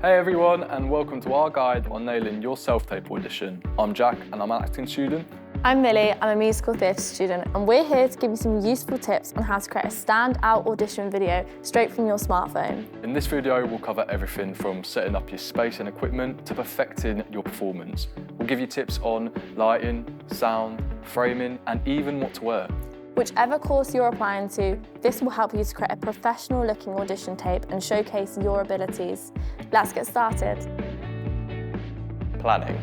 Hey everyone, and welcome to our guide on nailing your self-tape audition. I'm Jack and I'm an acting student. I'm Millie, I'm a musical theatre student, and we're here to give you some useful tips on how to create a standout audition video straight from your smartphone. In this video, we'll cover everything from setting up your space and equipment to perfecting your performance. We'll give you tips on lighting, sound, framing, and even what to wear. Whichever course you're applying to, this will help you to create a professional-looking audition tape and showcase your abilities. Let's get started. Planning.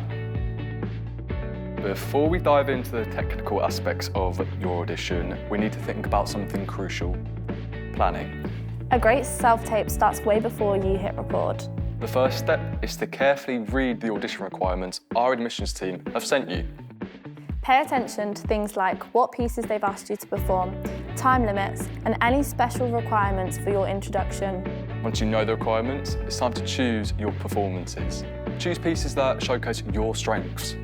Before we dive into the technical aspects of your audition, we need to think about something crucial: planning. A great self-tape starts way before you hit record. The first step is to carefully read the audition requirements our admissions team have sent you. Pay attention to things like what pieces they've asked you to perform, time limits, and any special requirements for your introduction. Once you know the requirements, it's time to choose your performances. Choose pieces that showcase your strengths.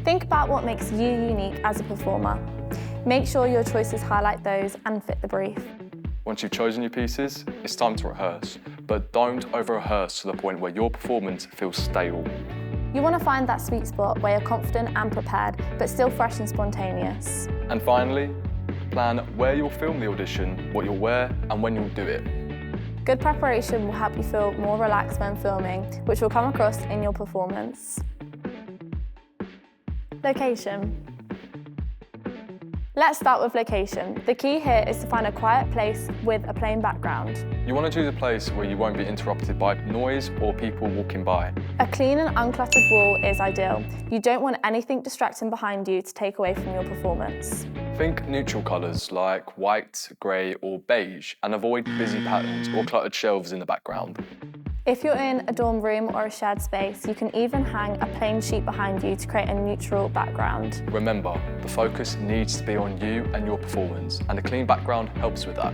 Think about what makes you unique as a performer. Make sure your choices highlight those and fit the brief. Once you've chosen your pieces, it's time to rehearse, but don't over-rehearse to the point where your performance feels stale. You want to find that sweet spot where you're confident and prepared, but still fresh and spontaneous. And finally, plan where you'll film the audition, what you'll wear, and when you'll do it. Good preparation will help you feel more relaxed when filming, which will come across in your performance. Location. Let's start with location. The key here is to find a quiet place with a plain background. You want to choose a place where you won't be interrupted by noise or people walking by. A clean and uncluttered wall is ideal. You don't want anything distracting behind you to take away from your performance. Think neutral colours like white, grey or beige, and avoid busy patterns or cluttered shelves in the background. If you're in a dorm room or a shared space, you can even hang a plain sheet behind you to create a neutral background. Remember, the focus needs to be on you and your performance, and a clean background helps with that.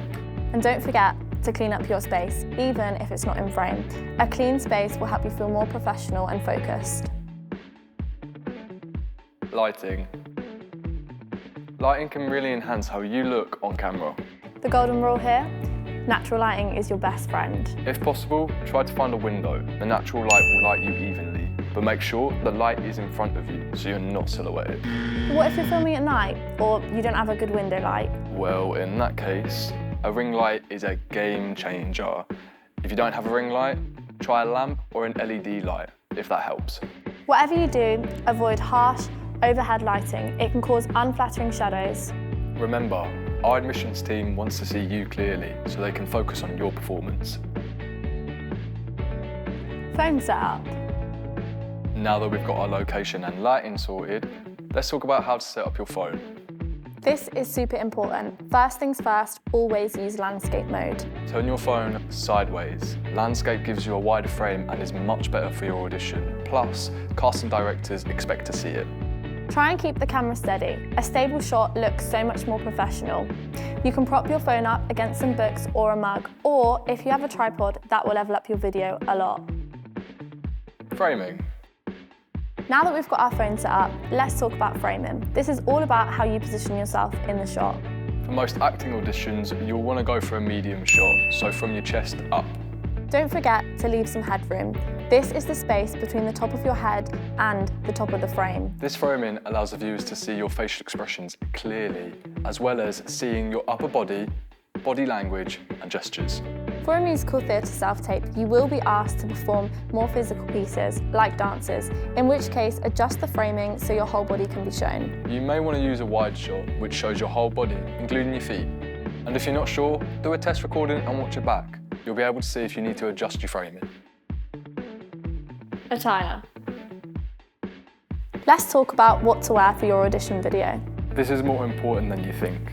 And don't forget to clean up your space, even if it's not in frame. A clean space will help you feel more professional and focused. Lighting. Lighting can really enhance how you look on camera. The golden rule here: natural lighting is your best friend. If possible, try to find a window. The natural light will light you evenly, but make sure the light is in front of you so you're not silhouetted. What if you're filming at night or you don't have a good window light? Well, in that case, a ring light is a game changer. If you don't have a ring light, try a lamp or an LED light, if that helps. Whatever you do, avoid harsh overhead lighting. It can cause unflattering shadows. Remember, our admissions team wants to see you clearly so they can focus on your performance. Phone setup. Now that we've got our location and lighting sorted, let's talk about how to set up your phone. This is super important. First things first, always use landscape mode. Turn your phone sideways. Landscape gives you a wider frame and is much better for your audition. Plus, casting directors expect to see it. Try and keep the camera steady. A stable shot looks so much more professional. You can prop your phone up against some books or a mug, or if you have a tripod, that will level up your video a lot. Framing. Now that we've got our phone set up, let's talk about framing. This is all about how you position yourself in the shot. For most acting auditions, you'll want to go for a medium shot, so from your chest up. Don't forget to leave some headroom. This is the space between the top of your head and the top of the frame. This framing allows the viewers to see your facial expressions clearly, as well as seeing your upper body, body language and gestures. For a musical theatre self-tape, you will be asked to perform more physical pieces, like dances, in which case adjust the framing so your whole body can be shown. You may want to use a wide shot, which shows your whole body, including your feet. And if you're not sure, do a test recording and watch your back. You'll be able to see if you need to adjust your framing. Attire. Let's talk about what to wear for your audition video. This is more important than you think.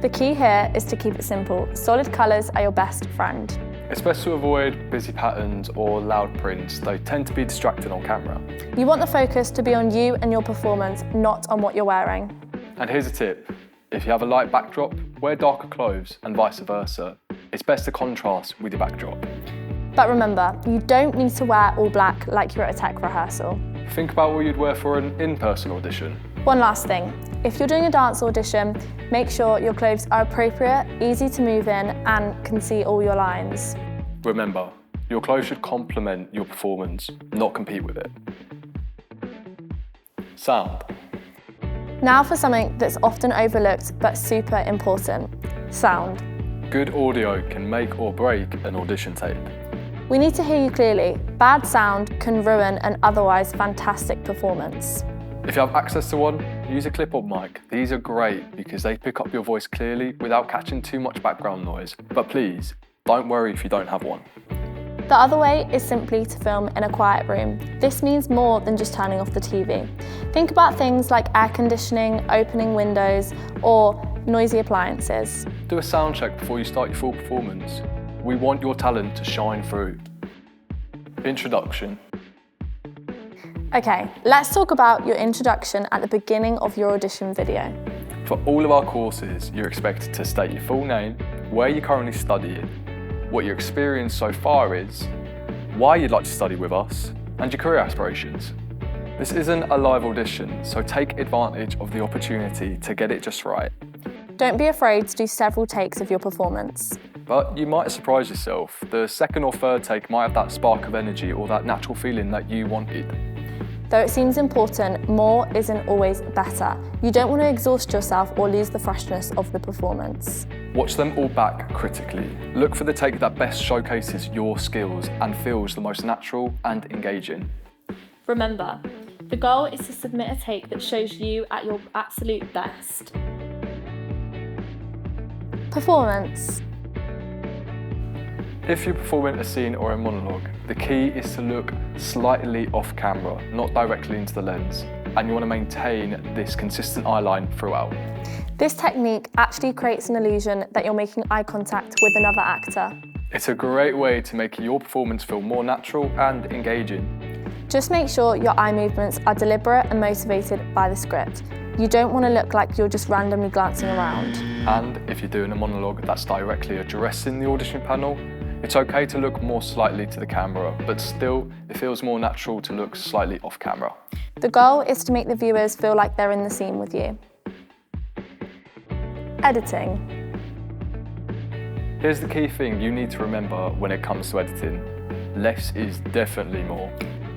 The key here is to keep it simple. Solid colours are your best friend. It's best to avoid busy patterns or loud prints. They tend to be distracting on camera. You want the focus to be on you and your performance, not on what you're wearing. And here's a tip. If you have a light backdrop, wear darker clothes and vice versa. It's best to contrast with your backdrop. But remember, you don't need to wear all black like you're at a tech rehearsal. Think about what you'd wear for an in-person audition. One last thing. If you're doing a dance audition, make sure your clothes are appropriate, easy to move in, and can see all your lines. Remember, Your clothes should complement your performance, not compete with it. Sound. Now for something that's often overlooked but super important, sound. Good audio can make or break an audition tape. We need to hear you clearly. Bad sound can ruin an otherwise fantastic performance. If you have access to one, use a clip-on mic. These are great because they pick up your voice clearly without catching too much background noise. But please, don't worry if you don't have one. The other way is simply to film in a quiet room. This means more than just turning off the TV. Think about things like air conditioning, opening windows, or noisy appliances. Do a sound check before you start your full performance. We want your talent to shine through. Introduction. Okay, let's talk about your introduction at the beginning of your audition video. For all of our courses, you're expected to state your full name, where you're currently studying, what your experience so far is, why you'd like to study with us, and your career aspirations. This isn't a live audition, so take advantage of the opportunity to get it just right. Don't be afraid to do several takes of your performance. But you might surprise yourself. The second or third take might have that spark of energy or that natural feeling that you wanted. Though it seems important, more isn't always better. You don't want to exhaust yourself or lose the freshness of the performance. Watch them all back critically. Look for the take that best showcases your skills and feels the most natural and engaging. Remember, the goal is to submit a take that shows you at your absolute best. Performance. If you're performing a scene or a monologue, the key is to look slightly off camera, not directly into the lens, and you want to maintain this consistent eye line throughout. This technique actually creates an illusion that you're making eye contact with another actor. It's a great way to make your performance feel more natural and engaging. Just make sure your eye movements are deliberate and motivated by the script. You don't want to look like you're just randomly glancing around. And if you're doing a monologue that's directly addressing the audition panel, it's okay to look more slightly to the camera, but still, it feels more natural to look slightly off camera. The goal is to make the viewers feel like they're in the scene with you. Editing. Here's the key thing you need to remember when it comes to editing. Less is definitely more.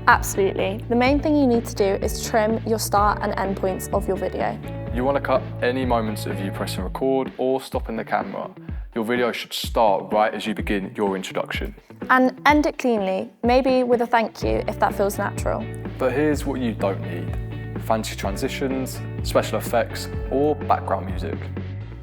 Absolutely. The main thing you need to do is trim your start and end points of your video. You want to cut any moments of you pressing record or stopping the camera. Your video should start right as you begin your introduction. And end it cleanly, maybe with a thank you if that feels natural. But here's what you don't need: fancy transitions, special effects, or background music.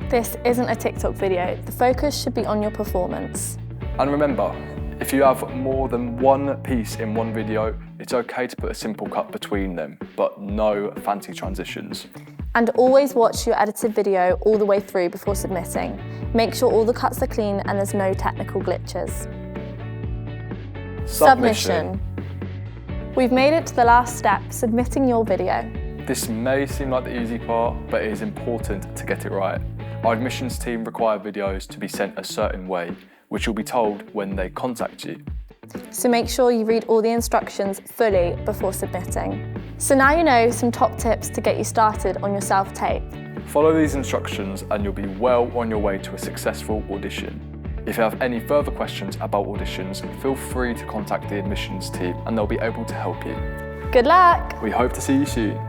This isn't a TikTok video. The focus should be on your performance. And remember, if you have more than one piece in one video, it's okay to put a simple cut between them, but no fancy transitions. And always watch your edited video all the way through before submitting. Make sure all the cuts are clean and there's no technical glitches. Submission. We've made it to the last step, submitting your video. This may seem like the easy part, but it is important to get it right. Our admissions team require videos to be sent a certain way, which you'll be told when they contact you. So make sure you read all the instructions fully before submitting. So now you know some top tips to get you started on your self-tape. Follow these instructions and you'll be well on your way to a successful audition. If you have any further questions about auditions, feel free to contact the admissions team and they'll be able to help you. Good luck! We hope to see you soon.